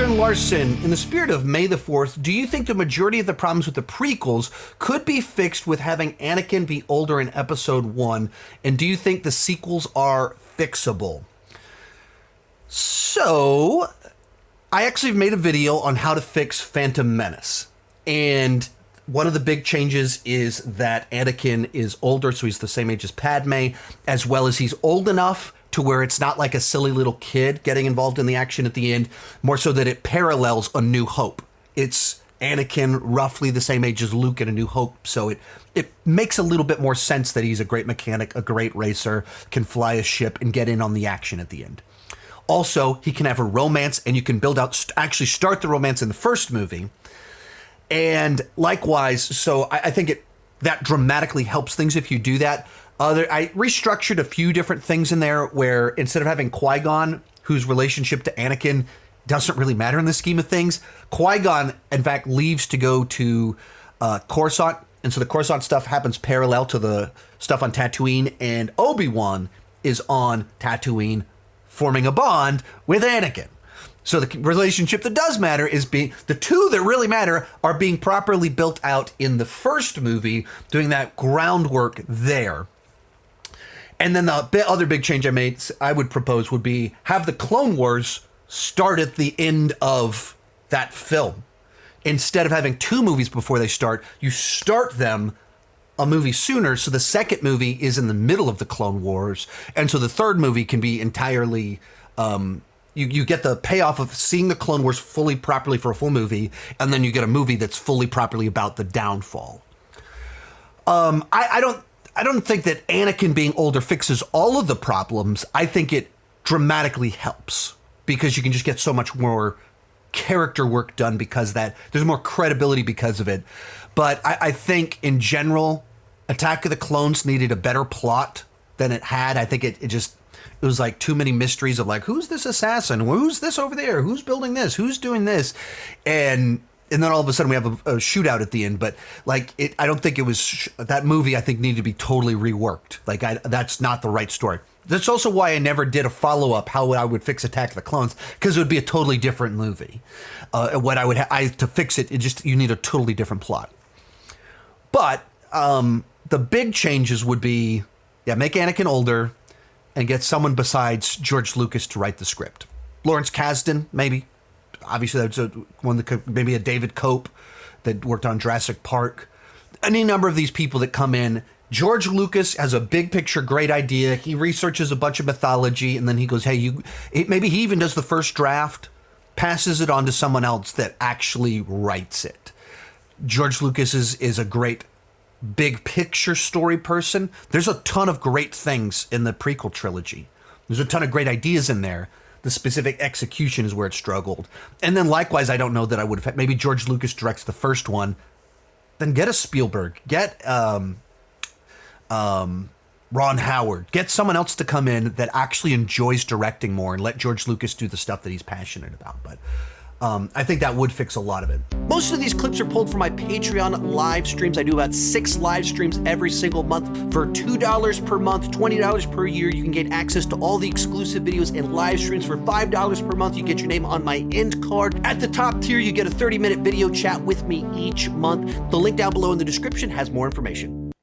Adrian Larson, in the spirit of May the 4th, do you think the majority of the problems with the prequels could be fixed with having Anakin be older in episode 1? And do you think the sequels are fixable? So, I actually made a video on how to fix Phantom Menace. And one of the big changes is that Anakin is older, so he's the same age as Padme, as well as he's old enough to where it's not like a silly little kid getting involved in the action at the end, more so that it parallels A New Hope. It's Anakin roughly the same age as Luke in A New Hope, so it makes a little bit more sense that he's a great mechanic, a great racer, can fly a ship, and get in on the action at the end. Also, he can have a romance, and you can build out, actually start the romance in the first movie. And likewise, so I think that dramatically helps things if you do that. I restructured a few different things in there where instead of having Qui-Gon, whose relationship to Anakin doesn't really matter in the scheme of things, Qui-Gon, in fact, leaves to go to Coruscant. And so the Coruscant stuff happens parallel to the stuff on Tatooine. And Obi-Wan is on Tatooine forming a bond with Anakin. So the relationship that does matter is the two that really matter are being properly built out in the first movie, doing that groundwork there. And then the other big change I would propose would be have the Clone Wars start at the end of that film. Instead of having two movies before they start, you start them a movie sooner, so the second movie is in the middle of the Clone Wars, and so the third movie can be entirely... You get the payoff of seeing the Clone Wars fully properly for a full movie, and then you get a movie that's fully properly about the downfall. I don't think that Anakin being older fixes all of the problems. I think it dramatically helps because you can just get so much more character work done because there's more credibility because of it. But I think in general, Attack of the Clones needed a better plot than it had. I think it was like too many mysteries of like, who's this assassin? Who's this over there? Who's building this? Who's doing this? And then all of a sudden we have a shootout at the end. But like, I don't think it was that movie. I think needed to be totally reworked. Like that's not the right story. That's also why I never did a follow-up how I would fix Attack of the Clones, because it would be a totally different movie. What I would to fix it, you need a totally different plot. But the big changes would be, make Anakin older and get someone besides George Lucas to write the script. Lawrence Kasdan, maybe. Obviously, that's one that could, maybe a David Cope that worked on Jurassic Park. Any number of these people that come in. George Lucas has a big picture, great idea. He researches a bunch of mythology, and then he goes, hey, maybe he even does the first draft, passes it on to someone else that actually writes it. George Lucas is a great big picture story person. There's a ton of great things in the prequel trilogy. There's a ton of great ideas in there. The specific execution is where it struggled. And then likewise, I don't know that I would have, maybe George Lucas directs the first one, then get a Spielberg, get Ron Howard, get someone else to come in that actually enjoys directing more and let George Lucas do the stuff that he's passionate about. But I think that would fix a lot of it. Most of these clips are pulled from my Patreon live streams. I do about 6 live streams every single month. For $2 per month, $20 per year, you can get access to all the exclusive videos and live streams. For $5 per month, you get your name on my end card. At the top tier, you get a 30-minute video chat with me each month. The link down below in the description has more information.